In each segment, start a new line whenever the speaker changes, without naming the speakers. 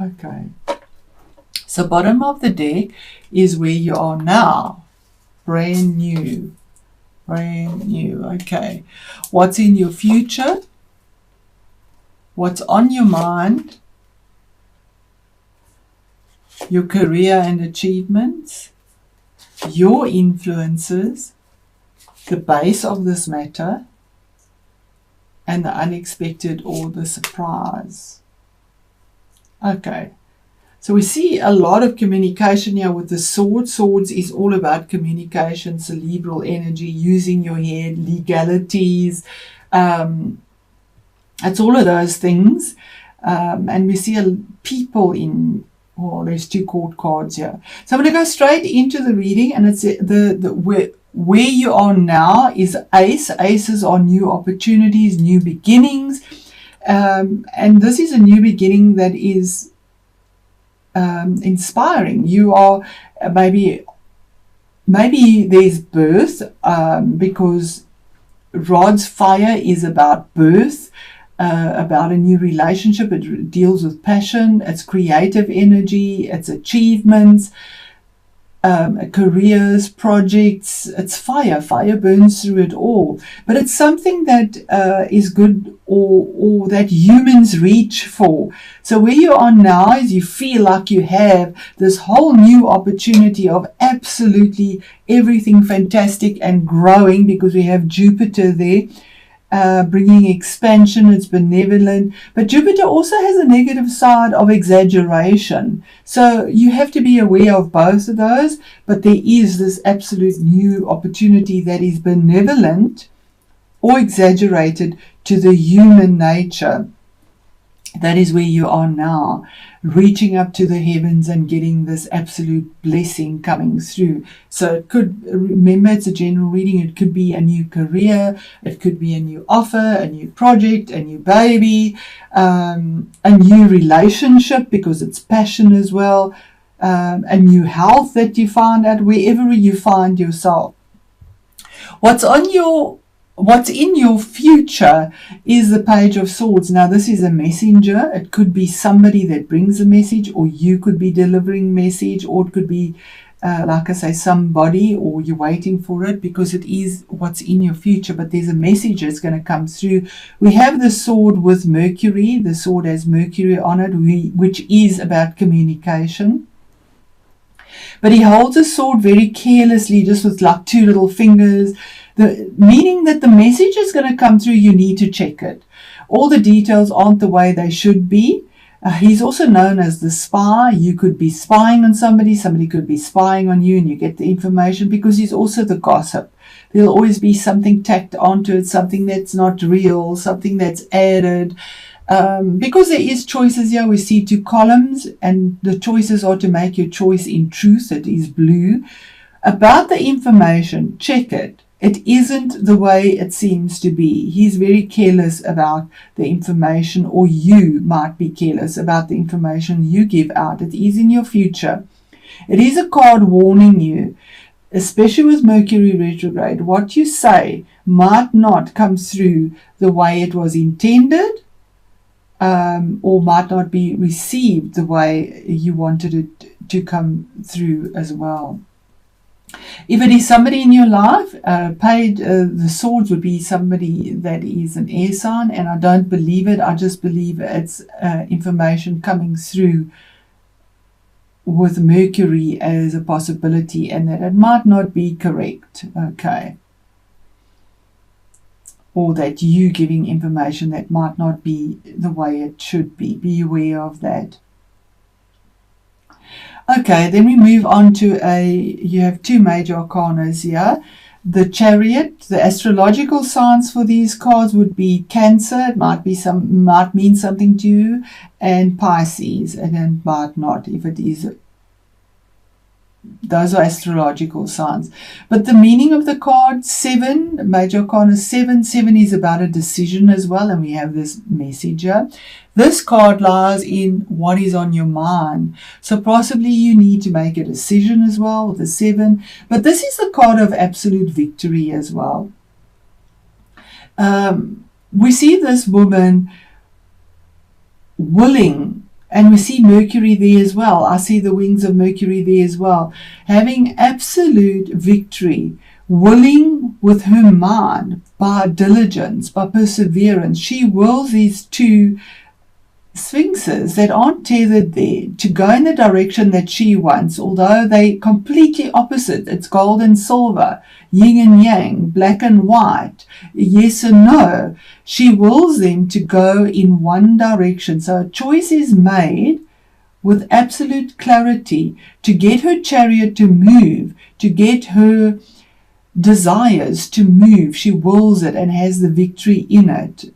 Okay. So bottom of the deck is where you are now. Brand new. Brand new. Okay. What's in your future? What's on your mind? Your career and achievements. Your influences. The base of this matter. And the unexpected or the surprise. Okay. So we see a lot of communication here with the sword. Swords is all about communication, cerebral energy, using your head, legalities. It's all of those things. And we see people in, there's 2 court cards here. So I'm going to go straight into the reading, and it's where you are now is Ace. Aces are new opportunities, new beginnings. And this is a new beginning that is inspiring. You are maybe there's birth, because Rod's fire is about birth, about a new relationship. It deals with passion, it's creative energy, it's achievements, careers, projects. It's fire. Fire burns through it all. But it's something that is good or that humans reach for. So where you are now is you feel like you have this whole new opportunity of absolutely everything fantastic and growing, because we have Jupiter there. Bringing expansion, it's benevolent. But Jupiter also has a negative side of exaggeration. So you have to be aware of both of those. But there is this absolute new opportunity that is benevolent or exaggerated to the human nature. That is where you are now, reaching up to the heavens and getting this absolute blessing coming through. So it could, remember, it's a general reading. It could be a new career. It could be a new offer, a new project, a new baby, a new relationship, because it's passion as well, a new health that you find out wherever you find yourself. What's in your future is the Page of Swords. Now, this is a messenger. It could be somebody that brings a message, or you could be delivering message, or it could be, like I say, somebody, or you're waiting for it, because it is what's in your future. But there's a message that's going to come through. We have the sword with Mercury. The sword has Mercury on it, which is about communication. But he holds a sword very carelessly, just with like 2 little fingers. Meaning that the message is going to come through, you need to check it. All the details aren't the way they should be. He's also known as the spy. You could be spying on somebody could be spying on you, and you get the information, because he's also the gossip. There'll always be something tacked onto it, something that's not real, something that's added. Because there is choices here, we see 2 columns, and the choices are to make your choice in truth. It is blue. About the information, check it. It isn't the way it seems to be. He's very careless about the information, or you might be careless about the information you give out. It is in your future. It is a card warning you, especially with Mercury retrograde. What you say might not come through the way it was intended, or might not be received the way you wanted it to come through as well. If it is somebody in your life, the swords would be somebody that is an air sign, and I don't believe it. I just believe it's information coming through with Mercury as a possibility, and that it might not be correct, okay? Or that you giving information that might not be the way it should be. Be aware of that. Okay, then we move on to you have 2 major arcanas here. The Chariot, the astrological signs for these cards would be Cancer. It might mean something to you, and Pisces, and then might not, if it is. Those are astrological signs. But the meaning of the card 7, major arcana 7 is about a decision as well, and we have this message here. This card lies in what is on your mind. So possibly you need to make a decision as well with the 7. But this is the card of absolute victory as well. We see this woman willing And we see Mercury there as well. I see the wings of Mercury there as well. Having absolute victory, willing with her mind, by diligence, by perseverance. She wills these two sphinxes that aren't tethered there to go in the direction that she wants, although they completely opposite. It's gold and silver, yin and yang, black and white, yes and no. She wills them to go in one direction. So a choice is made with absolute clarity to get her chariot to move, to get her desires to move. She wills it and has the victory in it,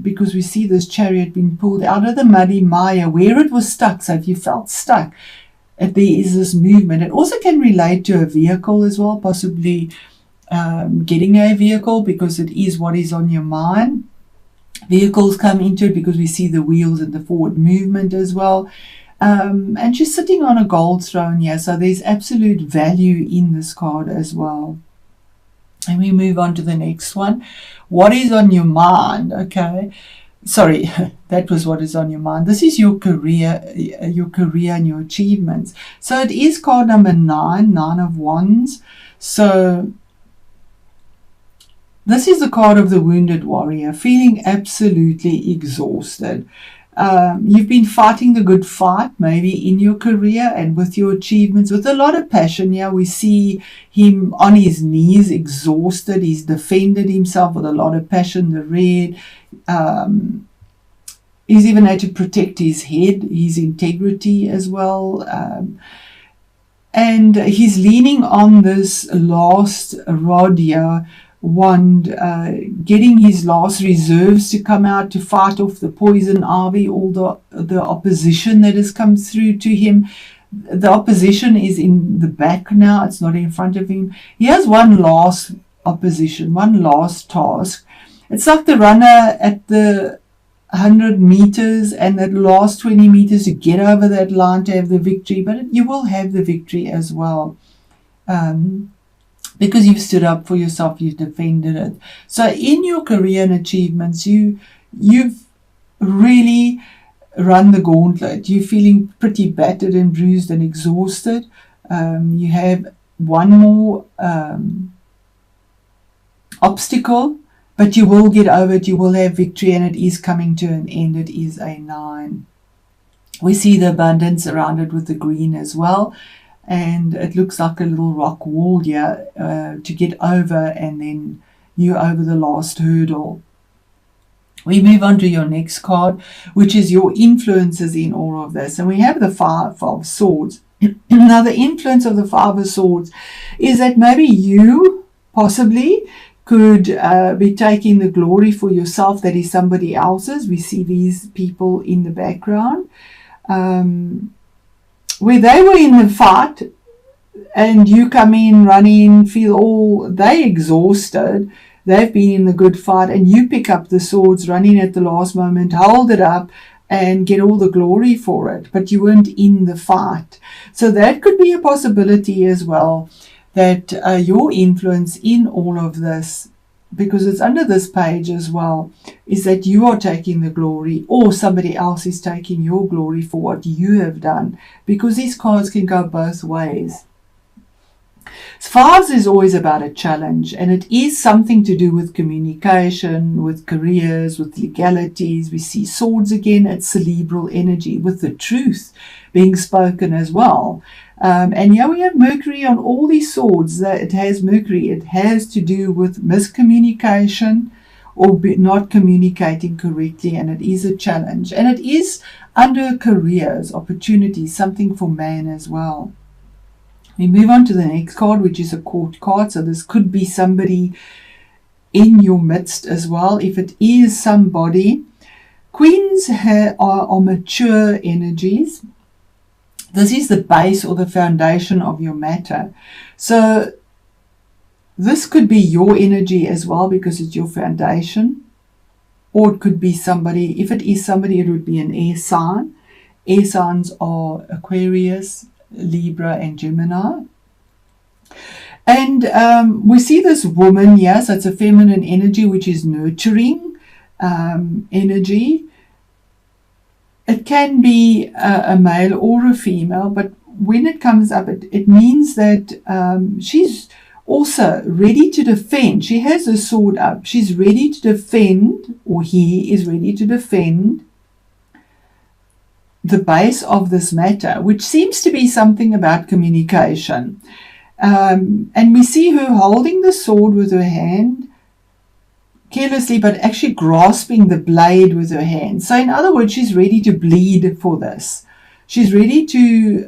because we see this chariot being pulled out of the muddy mire where it was stuck. So if you felt stuck, there is this movement. It also can relate to a vehicle as well, possibly getting a vehicle, because it is what is on your mind. Vehicles come into it because we see the wheels and the forward movement as well. And she's sitting on a gold throne here, so there's absolute value in this card as well. And we move on to the next one. What is on your mind? Okay. Sorry, that was what is on your mind. This is your career and your achievements. So it is card number 9, 9 of Wands. So this is the card of the wounded warrior, feeling absolutely exhausted. You've been fighting the good fight, maybe in your career and with your achievements, with a lot of passion. Yeah, we see him on his knees, exhausted. He's defended himself with a lot of passion. The red. He's even had to protect his head, his integrity as well. And he's leaning on this last rod here, wand, getting his last reserves to come out to fight off the poison ivy, all the opposition that has come through to him. The opposition is in the back now, it's not in front of him. He has one last opposition, one last task. It's like the runner at the 100 meters and that last 20 meters to get over that line to have the victory, but you will have the victory as well. Because you've stood up for yourself, you've defended it. So in your career and achievements, you've really run the gauntlet. You're feeling pretty battered and bruised and exhausted. You have one more obstacle, but you will get over it. You will have victory, and it is coming to an end. It is a 9. We see the abundance around it with the green as well. And it looks like a little rock wall here to get over, and then you're over the last hurdle. We move on to your next card, which is your influences in all of this. And we have the 5 of Swords. Now, the influence of the 5 of Swords is that maybe you possibly could be taking the glory for yourself that is somebody else's. We see these people in the background. Where they were in the fight and you come in, running, feel they exhausted. They've been in the good fight, and you pick up the swords, running at the last moment, hold it up and get all the glory for it. But you weren't in the fight. So that could be a possibility as well, that your influence in all of this, because it's under this page as well, is that you are taking the glory, or somebody else is taking your glory for what you have done, because these cards can go both ways. 5s is always about a challenge, and it is something to do with communication, with careers, with legalities. We see swords again, it's cerebral energy, with the truth being spoken as well. And here we have Mercury on all these swords. That it has Mercury. It has to do with miscommunication or not communicating correctly, and it is a challenge. And it is under careers, opportunities, something for man as well. We move on to the next card, which is a court card. So this could be somebody in your midst as well. If it is somebody, Queens are mature energies. This is the base or the foundation of your matter. So this could be your energy as well, because it's your foundation. Or it could be somebody. If it is somebody, it would be an air sign. Air signs are Aquarius, Libra, and Gemini. And we see this woman, yes, it's a feminine energy, which is nurturing energy. it can be a male or a female, but when it comes up, it means that she's also ready to defend. She has a sword up. She's ready to defend, or he is ready to defend the base of this matter, which seems to be something about communication. And we see her holding the sword with her hand carelessly, but actually grasping the blade with her hand. So in other words, she's ready to bleed for this. She's ready to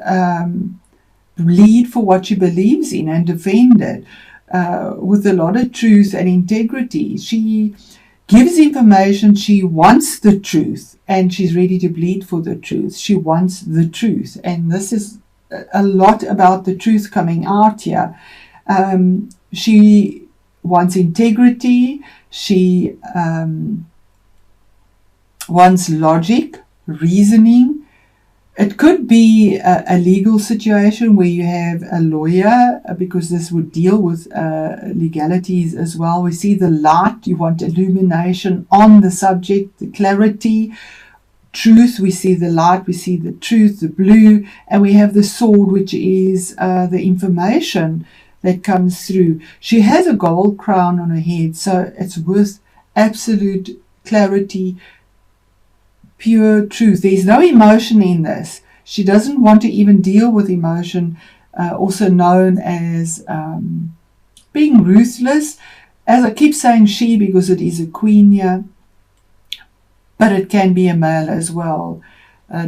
bleed for what she believes in and defend it with a lot of truth and integrity. She gives information. She wants the truth, and she's ready to bleed for the truth. She wants the truth, and this is a lot about the truth coming out here. She wants integrity. She wants logic, reasoning. It could be a legal situation where you have a lawyer, because this would deal with legalities as well. We see the light. You want illumination on the subject, the clarity, truth. We see the light, we see the truth, the blue, and we have the sword, which is the information that comes through. She has a gold crown on her head, so it's with absolute clarity, pure truth. There's no emotion in this. She doesn't want to even deal with emotion, also known as being ruthless. As I keep saying she, because it is a queen here, but it can be a male as well,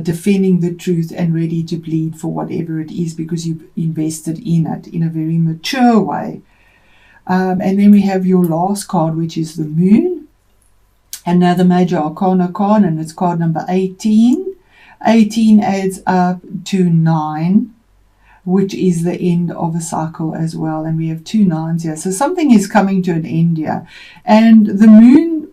defending the truth and ready to bleed for whatever it is, because you've invested in it in a very mature way. And then we have your last card, which is the moon. Another major arcana card, and it's card number 18. 18 adds up to 9, which is the end of a cycle as well. And we have 2 9s here. So something is coming to an end here. And the moon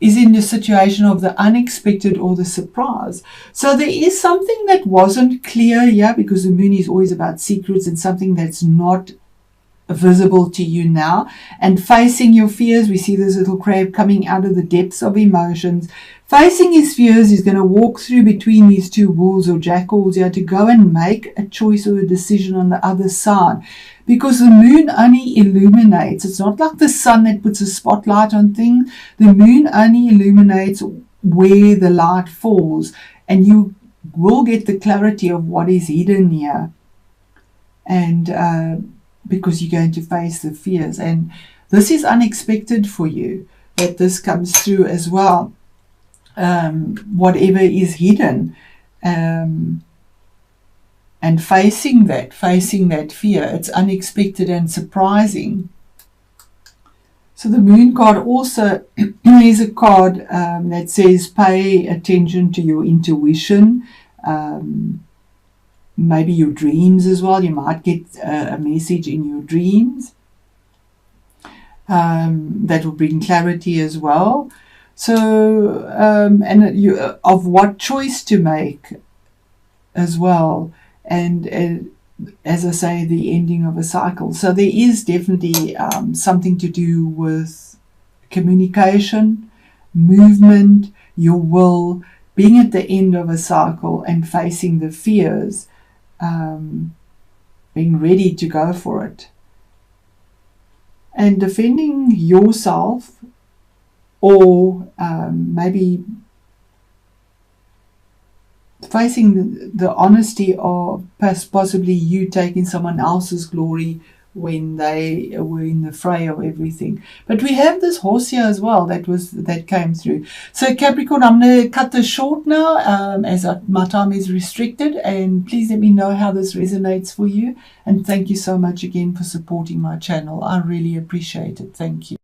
is in the situation of the unexpected or the surprise. So there is something that wasn't clear here, because the moon is always about secrets and something that's not visible to you now. And facing your fears, we see this little crab coming out of the depths of emotions. Facing his fears, he's going to walk through between these 2 wolves or jackals here to go and make a choice or a decision on the other side. Because the moon only illuminates. It's not like the sun that puts a spotlight on things. The moon only illuminates where the light falls. And you will get the clarity of what is hidden here. And because you're going to face the fears. And this is unexpected for you, that this comes through as well. Whatever is hidden. And facing that fear, it's unexpected and surprising. So the moon card also is a card that says pay attention to your intuition, maybe your dreams as well. You might get a message in your dreams that will bring clarity as well. So, and you, of what choice to make as well. And as I say, the ending of a cycle. So there is definitely something to do with communication, movement, your will, being at the end of a cycle and facing the fears, being ready to go for it. And defending yourself, or maybe facing the honesty of possibly you taking someone else's glory when they were in the fray of everything. But we have this horse here as well that came through. So Capricorn, I'm going to cut this short now as my time is restricted, and please let me know how this resonates for you. And thank you so much again for supporting my channel. I really appreciate it. Thank you.